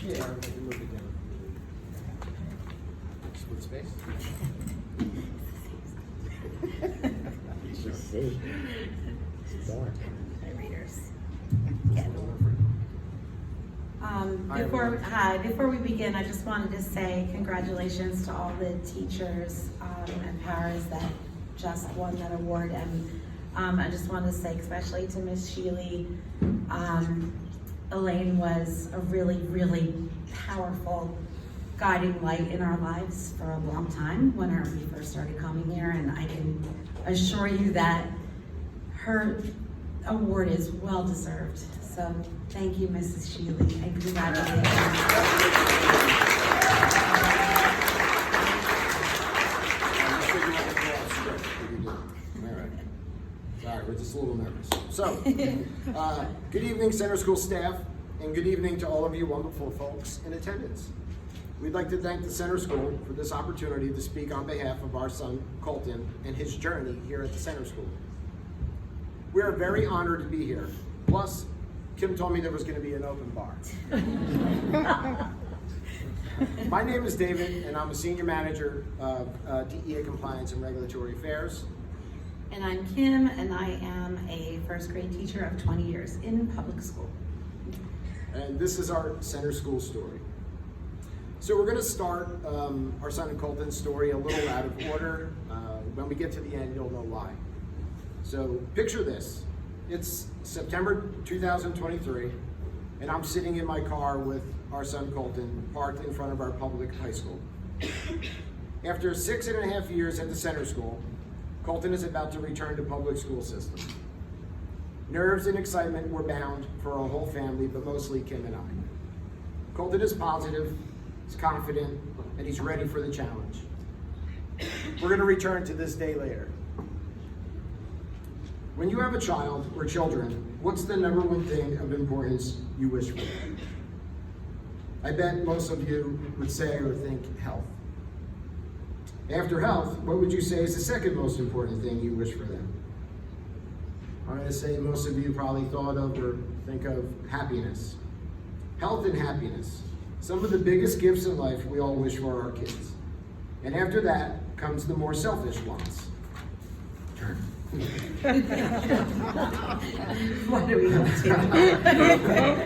Yeah, I can move it down. Split space. See, it's dark. Before we begin, I just wanted to say congratulations to all the teachers and paras that just won that award. And I just wanted to say, especially to Miss Sheely, Elaine was a really, really powerful guiding light in our lives for a long time when we first started coming here, and I can assure you that her award is well deserved. So thank you, Mrs. Sheely, and congratulations. Sorry, we're just a little nervous. So, good evening, Center School staff, and good evening to all of you wonderful folks in attendance. We'd like to thank the Center School for this opportunity to speak on behalf of our son, Colton, and his journey here at the Center School. We are very honored to be here. Plus, Kim told me there was going to be an open bar. My name is David, and I'm a senior manager of DEA Compliance and Regulatory Affairs. And I'm Kim, and I am a first grade teacher of 20 years in public school. And this is our Center School story. So we're going to start our son and Colton's story a little out of order. When we get to the end, you'll know why. So picture this. It's September 2023, and I'm sitting in my car with our son Colton, parked in front of our public high school. After 6.5 years at the Center School, Colton is about to return to public school system. Nerves and excitement were bound for our whole family, but mostly Kim and I. Colton is positive, he's confident, and he's ready for the challenge. We're going to return to this day later. When you have a child or children, what's the number one thing of importance you wish for them? I bet most of you would say or think health. After health, what would you say is the second most important thing you wish for them? I'm going to say most of you probably thought of or think of happiness. Health and happiness. Some of the biggest gifts in life we all wish for our kids. And after that comes the more selfish ones. Turn. What do we have to?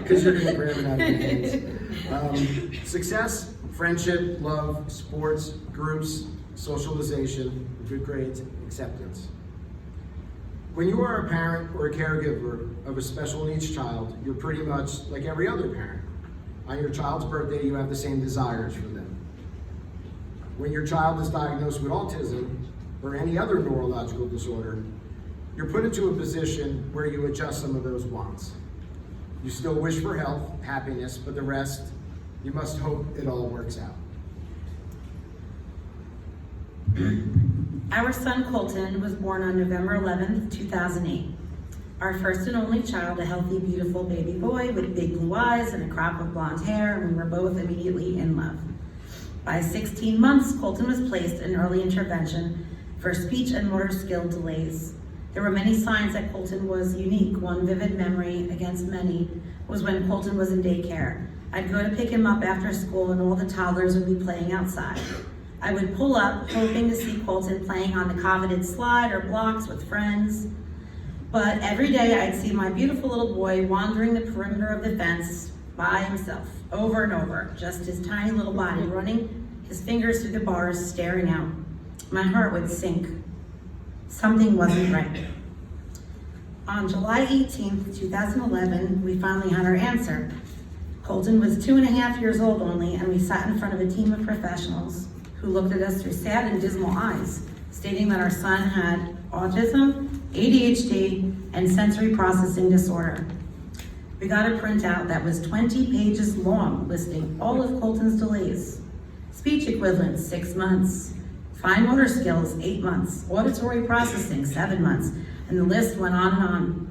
Because you're going to grab it out of your hands. Success, friendship, love, sports, groups, socialization, good grades, acceptance. When you are a parent or a caregiver of a special needs child, you're pretty much like every other parent. On your child's birthday, you have the same desires for them. When your child is diagnosed with autism or any other neurological disorder, you're put into a position where you adjust some of those wants. You still wish for health, happiness, but the rest, you must hope it all works out. Our son Colton was born on November 11th, 2008. Our first and only child, a healthy, beautiful baby boy with big blue eyes and a crop of blonde hair, and we were both immediately in love. By 16 months, Colton was placed in early intervention for speech and motor skill delays. There were many signs that Colton was unique. One vivid memory against many was when Colton was in daycare. I'd go to pick him up after school and all the toddlers would be playing outside. I would pull up, hoping to see Colton playing on the coveted slide or blocks with friends. But every day I'd see my beautiful little boy wandering the perimeter of the fence by himself, over and over, just his tiny little body running his fingers through the bars, staring out. My heart would sink. Something wasn't right. On July 18th, 2011, we finally had our answer. Colton was 2.5 years old only, and we sat in front of a team of professionals who looked at us through sad and dismal eyes, stating that our son had autism, ADHD, and sensory processing disorder. We got a printout that was 20 pages long, listing all of Colton's delays. Speech equivalence, 6 months. Fine motor skills, 8 months. Auditory processing, 7 months. And the list went on and on.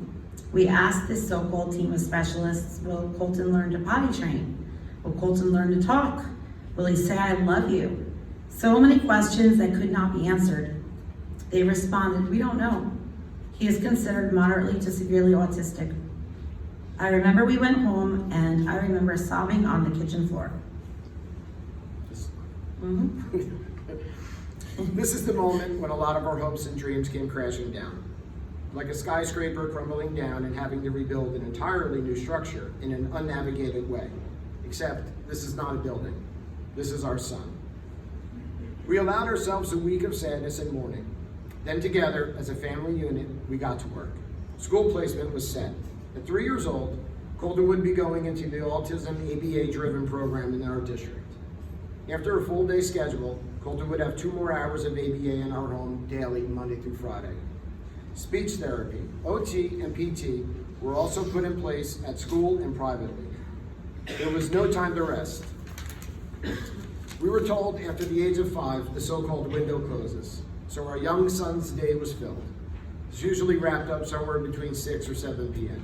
We asked this so-called team of specialists, will Colton learn to potty train? Will Colton learn to talk? Will he say, I love you? So many questions that could not be answered. They responded, we don't know. He is considered moderately to severely autistic. I remember we went home and I remember sobbing on the kitchen floor. Mhm. This is the moment when a lot of our hopes and dreams came crashing down. Like a skyscraper crumbling down and having to rebuild an entirely new structure in an unnavigated way. Except this is not a building. This is our son. We allowed ourselves a week of sadness and mourning. Then together, as a family unit, we got to work. School placement was set. At 3 years old, Colton would be going into the autism ABA-driven program in our district. After a full day schedule, Colton would have 2 more hours of ABA in our home daily, Monday through Friday. Speech therapy, OT, and PT were also put in place at school and privately. There was no time to rest. We were told after the age of 5, the so-called window closes, so our young son's day was filled. It's usually wrapped up somewhere between 6 or 7 p.m.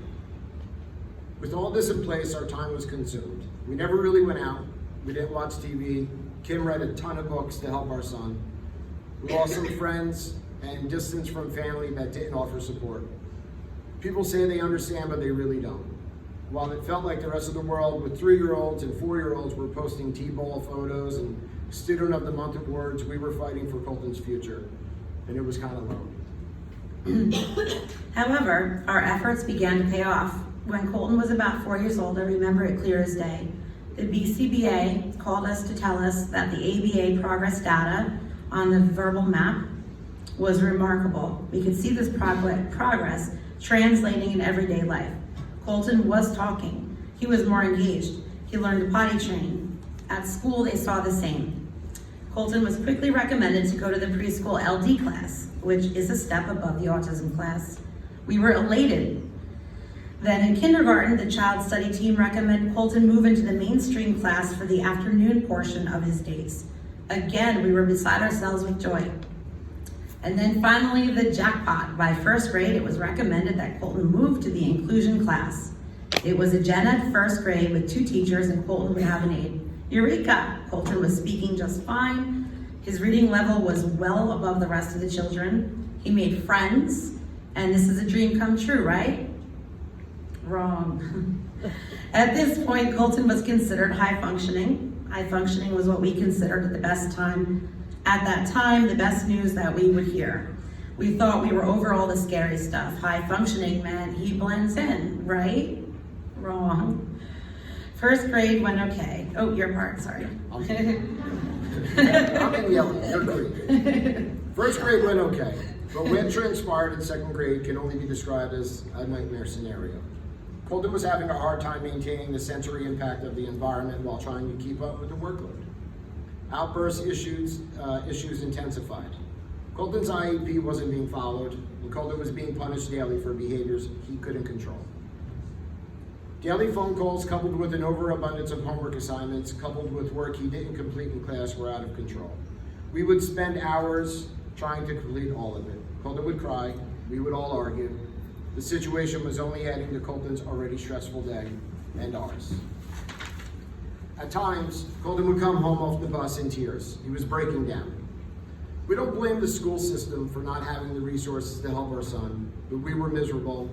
With all this in place, our time was consumed. We never really went out. We didn't watch TV. Kim read a ton of books to help our son. We lost some friends and distance from family that didn't offer support. People say they understand, but they really don't. While it felt like the rest of the world with 3-year-olds and 4-year-olds were posting T-ball photos and Student of the Month awards, we were fighting for Colton's future, and it was kind of lonely. However, our efforts began to pay off. When Colton was about 4 years old, I remember it clear as day. The BCBA called us to tell us that the ABA progress data on the verbal map was remarkable. We could see this progress translating in everyday life. Colton was talking. He was more engaged. He learned to potty train. At school, they saw the same. Colton was quickly recommended to go to the preschool LD class, which is a step above the autism class. We were elated. Then in kindergarten, the child study team recommended Colton move into the mainstream class for the afternoon portion of his days. Again, we were beside ourselves with joy. And then finally, the jackpot. By first grade, it was recommended that Colton move to the inclusion class. It was a gen ed first grade with 2 teachers and Colton would have an aide. Eureka! Colton was speaking just fine. His reading level was well above the rest of the children. He made friends, and this is a dream come true, right? Wrong. At this point, Colton was considered high functioning. High functioning was what we considered at the best time. At that time, the best news that we would hear. We thought we were over all the scary stuff. High functioning meant he blends in, right? Wrong. First grade went okay. Oh, your part, sorry. I'm in yellow, you're green. First grade went okay, but what transpired in 2nd grade can only be described as a nightmare scenario. Colton was having a hard time maintaining the sensory impact of the environment while trying to keep up with the workload. Outburst issues intensified. Colton's IEP wasn't being followed, and Colton was being punished daily for behaviors he couldn't control. Daily phone calls coupled with an overabundance of homework assignments, coupled with work he didn't complete in class, were out of control. We would spend hours trying to complete all of it. Colton would cry, we would all argue. The situation was only adding to Colton's already stressful day, and ours. At times, Colton would come home off the bus in tears. He was breaking down. We don't blame the school system for not having the resources to help our son, but we were miserable.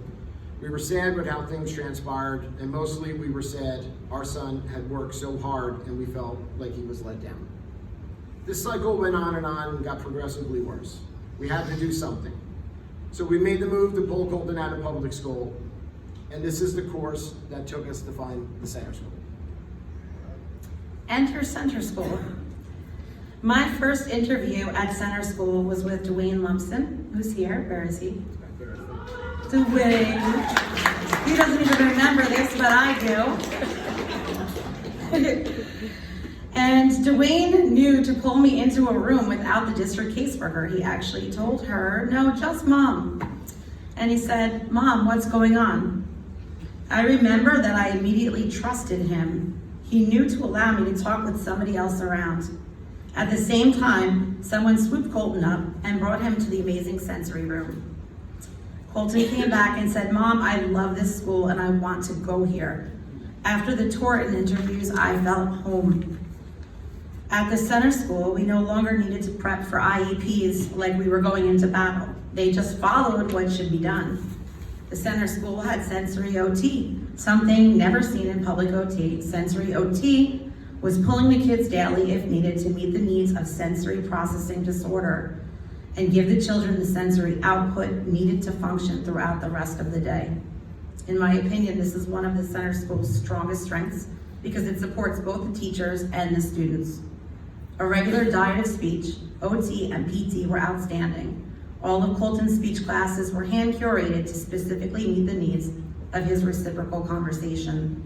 We were sad with how things transpired, and mostly we were sad our son had worked so hard and we felt like he was let down. This cycle went on and got progressively worse. We had to do something. So we made the move to pull Colton out of public school, and this is the course that took us to find the center school. Enter Center School. My first interview at Center School was with Dwayne Lumpson, who's here. Where is he? Dwayne. He doesn't even remember this, but I do. And Dwayne knew to pull me into a room without the district caseworker. He actually told her, no, just Mom. And he said, Mom, what's going on? I remember that I immediately trusted him. He knew to allow me to talk with somebody else around. At the same time, someone swooped Colton up and brought him to the amazing sensory room. Colton came back and said, Mom, I love this school and I want to go here. After the tour and interviews, I felt home. At the center school, we no longer needed to prep for IEPs like we were going into battle. They just followed what should be done. The center school had sensory OT, Something never seen in public OT, sensory OT was pulling the kids daily if needed to meet the needs of sensory processing disorder and give the children the sensory output needed to function throughout the rest of the day. In my opinion, this is one of the center school's strongest strengths because it supports both the teachers and the students. A regular diet of speech, OT and PT were outstanding. All of Colton's speech classes were hand curated to specifically meet the needs of his reciprocal conversation.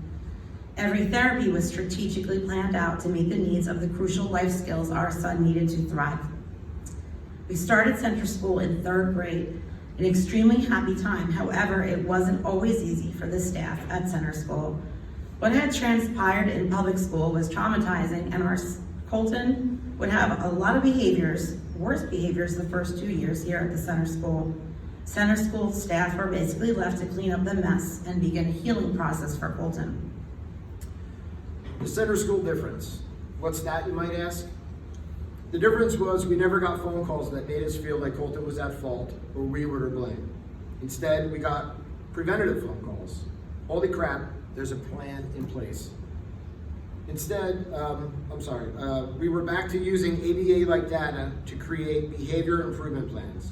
Every therapy was strategically planned out to meet the needs of the crucial life skills our son needed to thrive. We started Center School in 3rd grade, an extremely happy time. However, it wasn't always easy for the staff at Center School. What had transpired in public school was traumatizing, and our Colton would have a lot of behaviors, worse behaviors the first 2 years here at the Center School. Center School staff were basically left to clean up the mess and begin a healing process for Colton. The Center School difference. What's that, you might ask? The difference was we never got phone calls that made us feel like Colton was at fault or we were to blame. Instead, we got preventative phone calls. Holy crap, there's a plan in place. Instead, we were back to using ABA-like data to create behavior improvement plans.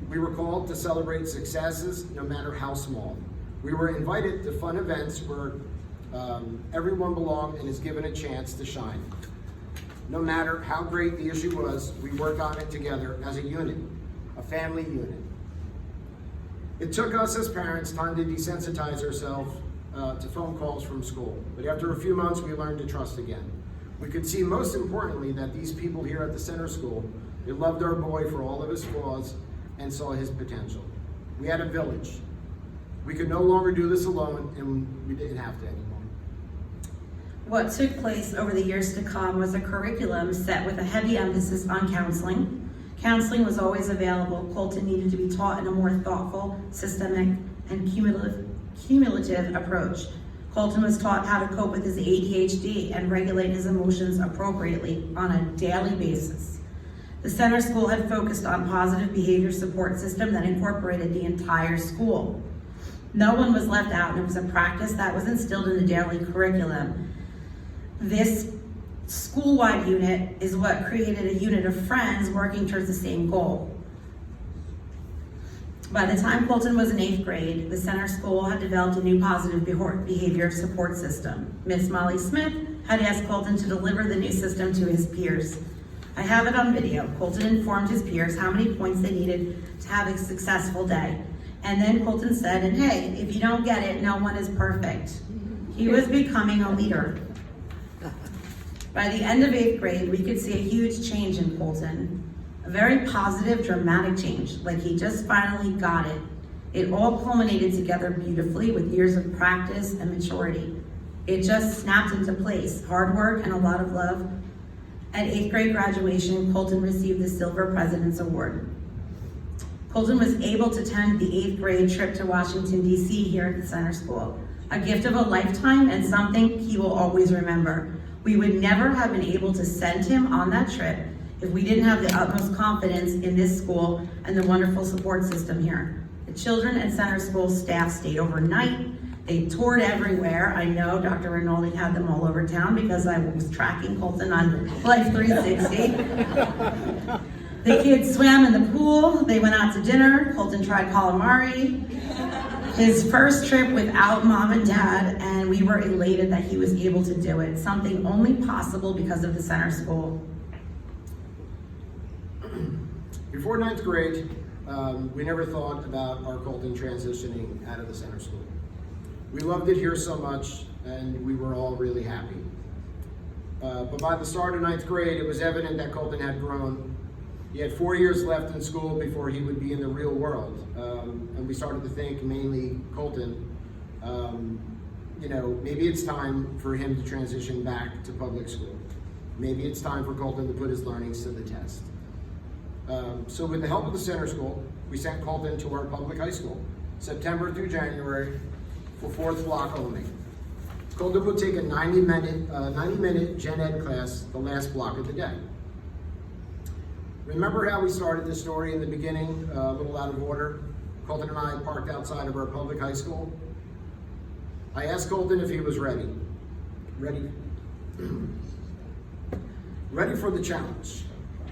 We were called to celebrate successes, no matter how small. We were invited to fun events where everyone belonged and is given a chance to shine. No matter how great the issue was, we worked on it together as a unit, a family unit. It took us as parents time to desensitize ourselves to phone calls from school, but after a few months, we learned to trust again. We could see, most importantly, that these people here at the Center School, they loved our boy for all of his flaws and saw his potential. We had a village. We could no longer do this alone, and we didn't have to anymore. What took place over the years to come was a curriculum set with a heavy emphasis on counseling. Counseling was always available. Colton needed to be taught in a more thoughtful, systemic, and cumulative approach. Colton was taught how to cope with his ADHD and regulate his emotions appropriately on a daily basis. The Center School had focused on positive behavior support system that incorporated the entire school. No one was left out, and it was a practice that was instilled in the daily curriculum. This school-wide unit is what created a unit of friends working towards the same goal. By the time Colton was in 8th grade, the Center School had developed a new positive behavior support system. Miss Molly Smith had asked Colton to deliver the new system to his peers. I have it on video. Colton informed his peers how many points they needed to have a successful day. And then Colton said, and hey, if you don't get it, no one is perfect. He was becoming a leader. By the end of 8th grade, we could see a huge change in Colton. A very positive, dramatic change, like he just finally got it. It all culminated together beautifully with years of practice and maturity. It just snapped into place, hard work and a lot of love. At 8th grade graduation, Colton received the Silver President's Award. Colton was able to attend the 8th grade trip to Washington, D.C. here at the Center School. A gift of a lifetime and something he will always remember. We would never have been able to send him on that trip if we didn't have the utmost confidence in this school and the wonderful support system here. The children at Center School staff stayed overnight. They toured everywhere. I know Dr. Rinaldi had them all over town because I was tracking Colton on Life 360. The kids swam in the pool. They went out to dinner. Colton tried calamari. His first trip without mom and dad, and we were elated that he was able to do it. Something only possible because of the Center School. Before 9th grade, we never thought about our Colton transitioning out of the Center School. We loved it here so much, and we were all really happy. But by the start of 9th grade, it was evident that Colton had grown. He had 4 years left in school before he would be in the real world. And we started to think, mainly Colton, maybe it's time for him to transition back to public school. Maybe it's time for Colton to put his learnings to the test. So with the help of the Center School, we sent Colton to our public high school, September through January, for 4th block only. Colton would take a 90-minute gen ed class the last block of the day. Remember how we started this story in the beginning, a little out of order? Colton and I parked outside of our public high school. I asked Colton if he was ready. Ready for the challenge.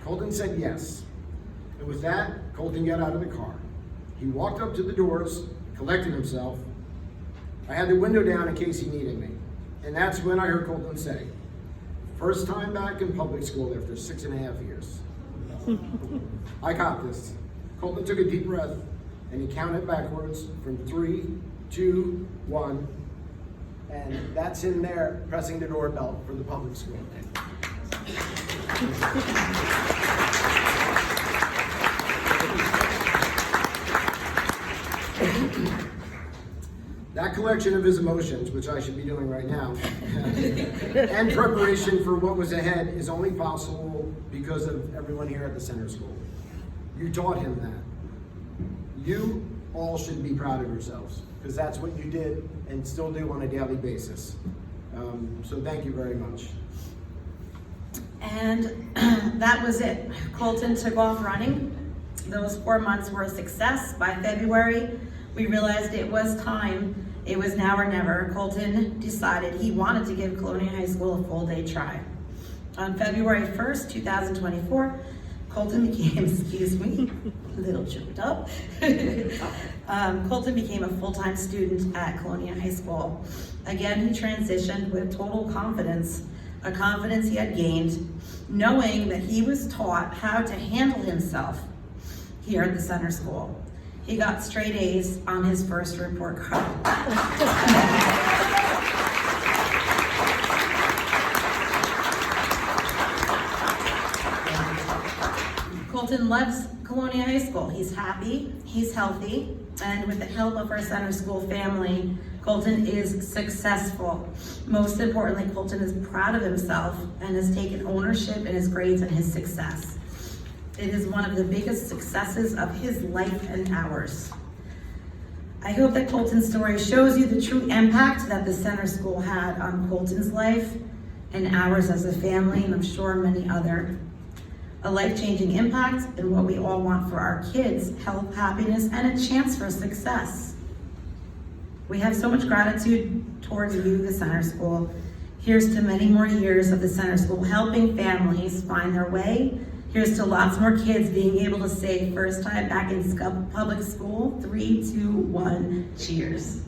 Colton said yes. And with that, Colton got out of the car. He walked up to the doors, collected himself. I had the window down in case he needed me. And that's when I heard Colton say, first time back in public school after 6.5 years. I got this. Colton took a deep breath and he counted backwards from 3, 2, 1. And that's him there pressing the doorbell for the public school. That collection of his emotions, which I should be doing right now, and preparation for what was ahead is only possible because of everyone here at the center school. You taught him that. You all should be proud of yourselves because that's what you did and still do on a daily basis. So thank you very much. And that was it. Colton took off running. Those 4 months were a success. By February, we realized it was time. It was now or never. Colton decided he wanted to give Colonia High School a full day try. On February 1st, 2024, Colton became, excuse me, a little choked up. Colton became a full-time student at Colonia High School. Again, he transitioned with total confidence, a confidence he had gained, knowing that he was taught how to handle himself here at the center school. He got straight A's on his first report card. Colton loves Colonia High School. He's happy, he's healthy, and with the help of our center school family, Colton is successful. Most importantly, Colton is proud of himself and has taken ownership in his grades and his success. It is one of the biggest successes of his life and ours. I hope that Colton's story shows you the true impact that the center school had on Colton's life and ours as a family, and I'm sure many other. A life-changing impact and what we all want for our kids, health, happiness, and a chance for success. We have so much gratitude towards you, the center school. Here's to many more years of the center school helping families find their way. Here's to lots more kids being able to say first time back in public school. 3, 2, 1, cheers.